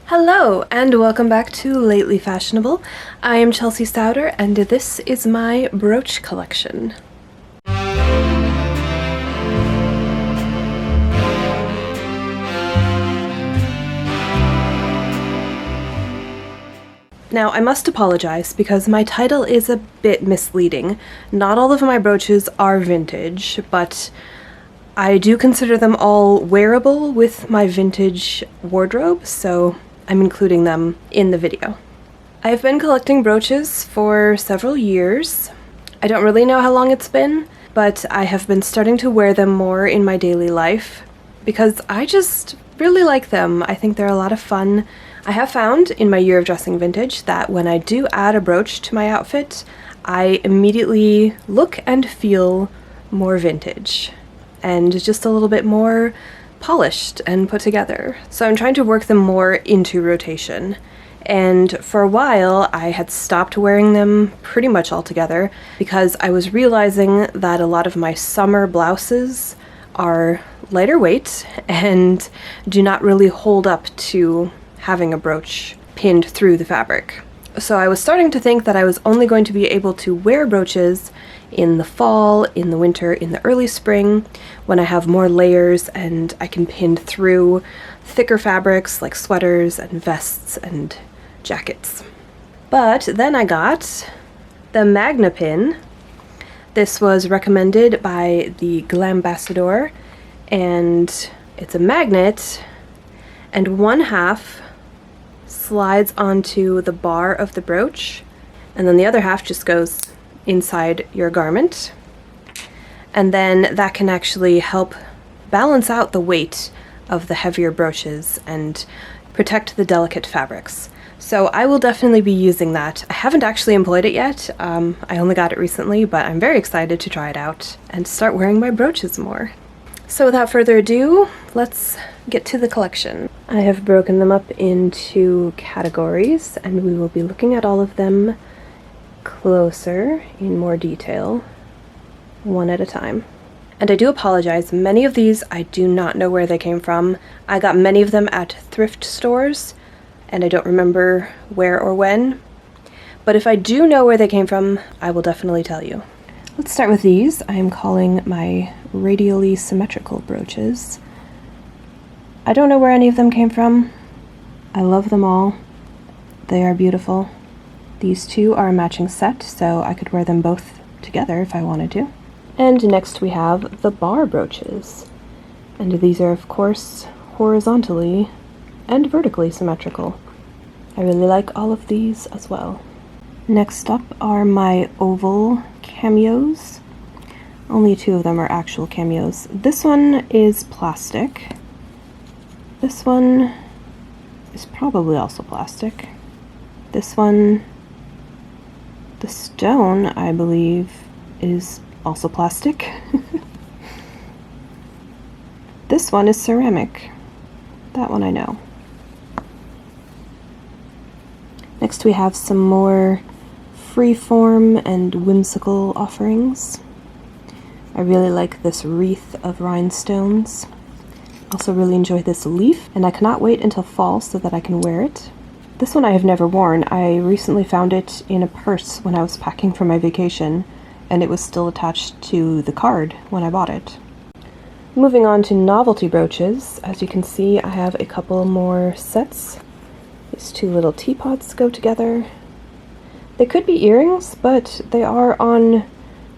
Hello, and welcome back to Lately Fashionable. I am Chelsea Stouter, and this is my brooch collection. Now, I must apologize because my title is a bit misleading. Not all of my brooches are vintage, but I do consider them all wearable with my vintage wardrobe, so I'm including them in the video. I've been collecting brooches for several years. I don't really know how long it's been, but I have been starting to wear them more in my daily life because I just really like them. I think they're a lot of fun. I have found in my year of dressing vintage that when I do add a brooch to my outfit, I immediately look and feel more vintage and just a little bit more polished and put together. So I'm trying to work them more into rotation. And for a while, I had stopped wearing them pretty much altogether because I was realizing that a lot of my summer blouses are lighter weight and do not really hold up to having a brooch pinned through the fabric. So I was starting to think that I was only going to be able to wear brooches in the fall, in the winter, in the early spring, when I have more layers and I can pin through thicker fabrics like sweaters and vests and jackets. But then I got the Magnapin. This was recommended by the Glambassador, and it's a magnet, and one half slides onto the bar of the brooch, and then the other half just goes inside your garment. And then that can actually help balance out the weight of the heavier brooches and protect the delicate fabrics. So I will definitely be using that. I haven't actually employed it yet. I only got it recently, but I'm very excited to try it out and start wearing my brooches more. So without further ado, let's get to the collection. I have broken them up into categories, and we will be looking at all of them closer in more detail, one at a time. And I do apologize, many of these I do not know where they came from. I got many of them at thrift stores, and I don't remember where or when. But if I do know where they came from, I will definitely tell you. Let's start with these. I am calling my Radially Symmetrical brooches. I don't know where any of them came from. I love them all. They are beautiful. These two are a matching set, so I could wear them both together if I wanted to. And next we have the bar brooches. And these are, of course, horizontally and vertically symmetrical. I really like all of these as well. Next up are my oval cameos. Only two of them are actual cameos. This one is plastic. This one is probably also plastic. This one, the stone, I believe, is also plastic. This one is ceramic. That one I know. Next we have some more freeform and whimsical offerings. I really like this wreath of rhinestones. Also really enjoy this leaf, and I cannot wait until fall so that I can wear it. This one I have never worn. I recently found it in a purse when I was packing for my vacation, and it was still attached to the card when I bought it. Moving on to novelty brooches, as you can see I have a couple more sets. These two little teapots go together. They could be earrings, but they are on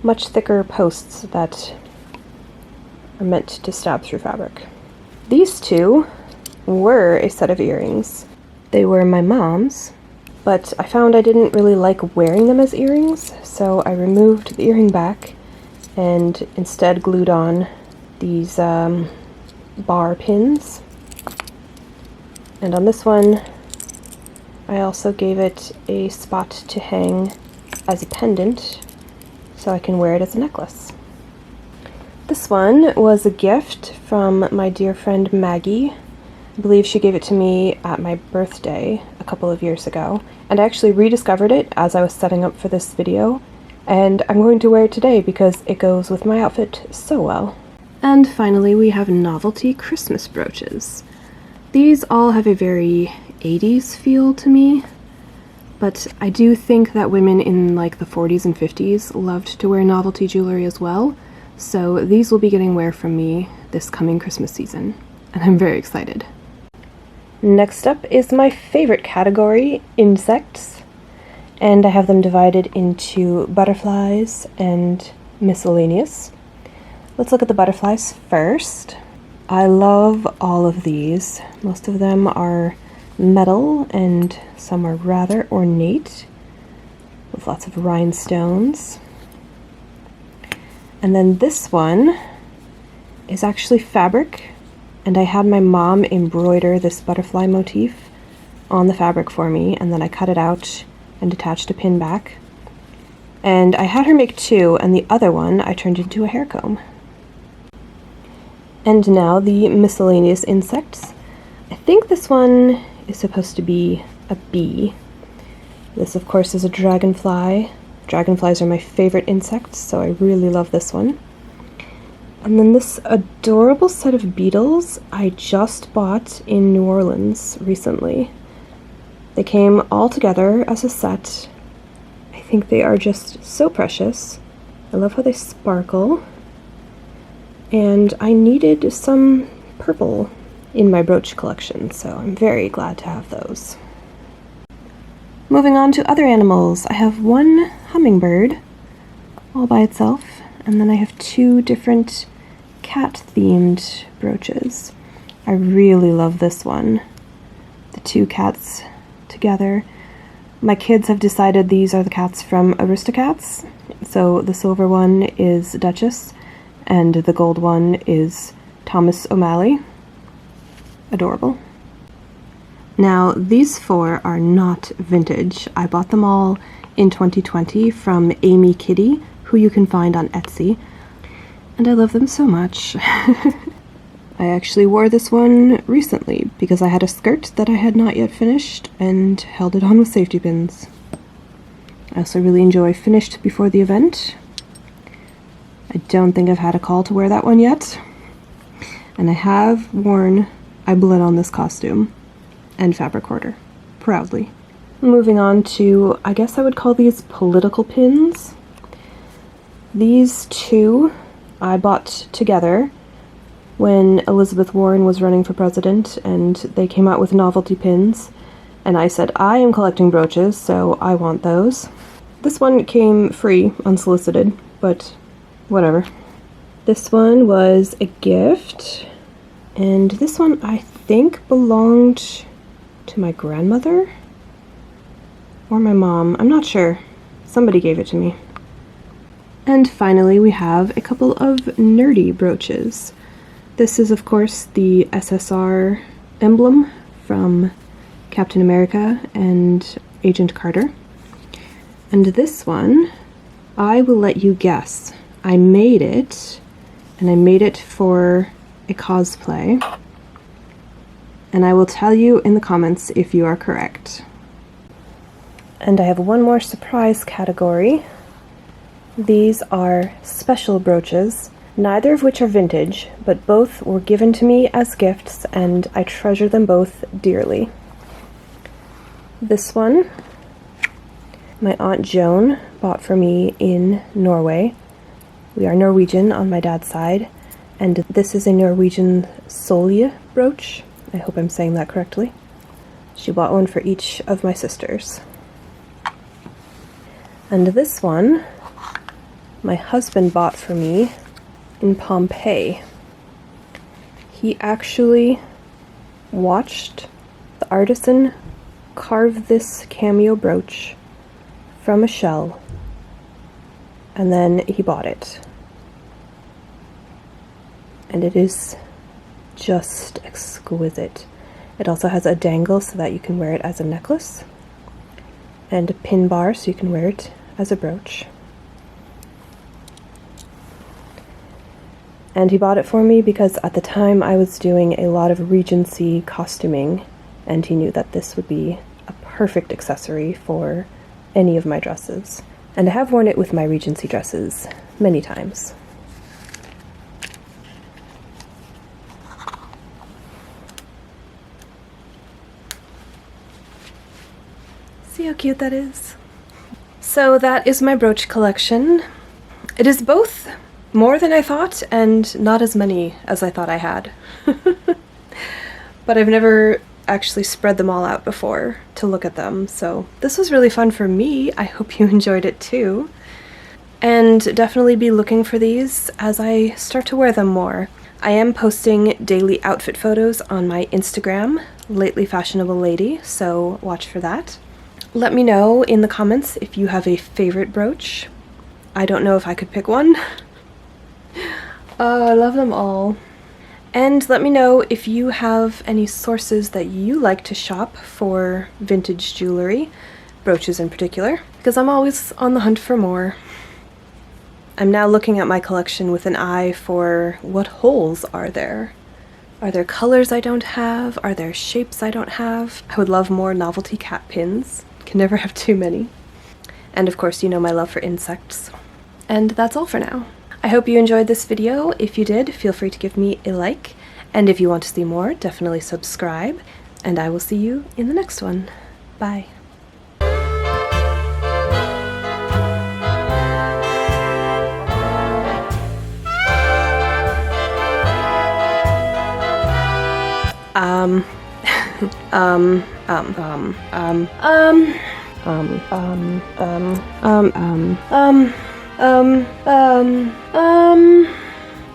much thicker posts that are meant to stab through fabric. These two were a set of earrings. They were my mom's, but I found I didn't really like wearing them as earrings, so I removed the earring back and instead glued on these bar pins. And on this one, I also gave it a spot to hang as a pendant so I can wear it as a necklace. This one was a gift from my dear friend Maggie. I believe she gave it to me at my birthday a couple of years ago, and I actually rediscovered it as I was setting up for this video, and I'm going to wear it today because it goes with my outfit so well. And finally we have novelty Christmas brooches. These all have a very 80s feel to me, but I do think that women in like the 40s and 50s loved to wear novelty jewelry as well, so these will be getting wear from me this coming Christmas season, and I'm very excited. Next up is my favorite category, insects, and I have them divided into butterflies and miscellaneous. Let's look at the butterflies first. I love all of these. Most of them are metal and some are rather ornate with lots of rhinestones. And then this one is actually fabric, and I had my mom embroider this butterfly motif on the fabric for me, and then I cut it out and attached a pin back. And I had her make two, and the other one I turned into a hair comb. And now the miscellaneous insects. I think this one is supposed to be a bee. This, of course, is a dragonfly. Dragonflies are my favorite insects, so I really love this one. And then this adorable set of beetles I just bought in New Orleans recently. They came all together as a set. I think they are just so precious. I love how they sparkle. And I needed some purple in my brooch collection, so I'm very glad to have those. Moving on to other animals, I have one hummingbird all by itself, and then I have two different cat-themed brooches. I really love this one. The two cats together. My kids have decided these are the cats from Aristocats, so the silver one is Duchess, and the gold one is Thomas O'Malley. Adorable. Now, these four are not vintage. I bought them all in 2020 from Amy Kitty, who you can find on Etsy, and I love them so much. I actually wore this one recently because I had a skirt that I had not yet finished and held it on with safety pins. I also really enjoy Finished Before the Event. I don't think I've had a call to wear that one yet. And I have worn I Bled on this costume and fabric hoarder, proudly. Moving on to, I guess I would call these political pins. These two I bought together when Elizabeth Warren was running for president, and they came out with novelty pins, and I said, I am collecting brooches, so I want those. This one came free, unsolicited, but whatever. This one was a gift, and this one I think belonged to my grandmother or my mom. I'm not sure. Somebody gave it to me. And finally, we have a couple of nerdy brooches. This is, of course, the SSR emblem from Captain America and Agent Carter. And this one, I will let you guess. I made it, and I made it for a cosplay. And I will tell you in the comments if you are correct. And I have one more surprise category. These are special brooches, neither of which are vintage, but both were given to me as gifts, and I treasure them both dearly. This one, my Aunt Joan bought for me in Norway. We are Norwegian on my dad's side, and this is a Norwegian solje brooch. I hope I'm saying that correctly. She bought one for each of my sisters. And this one, my husband bought for me in Pompeii. He actually watched the artisan carve this cameo brooch from a shell, and then he bought it. And it is just exquisite. It also has a dangle so that you can wear it as a necklace, and a pin bar so you can wear it as a brooch. And he bought it for me because at the time I was doing a lot of Regency costuming, and he knew that this would be a perfect accessory for any of my dresses. And I have worn it with my Regency dresses many times. See how cute that is? So that is my brooch collection. It is both more than I thought and not as many as I thought I had. But I've never actually spread them all out before to look at them, so this was really fun for me. I hope you enjoyed it too. And definitely be looking for these as I start to wear them more. I am posting daily outfit photos on my Instagram, Lately Fashionable Lady, so watch for that. Let me know in the comments if you have a favorite brooch. I don't know if I could pick one. I love them all. And let me know if you have any sources that you like to shop for vintage jewelry, brooches in particular, because I'm always on the hunt for more. I'm now looking at my collection with an eye for what holes are there. Are there colors I don't have? Are there shapes I don't have? I would love more novelty cat pins. Can never have too many. And of course, you know my love for insects. And that's all for now. I hope you enjoyed this video. If you did, feel free to give me a like. And if you want to see more, definitely subscribe. And I will see you in the next one. Bye.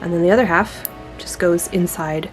And then the other half just goes inside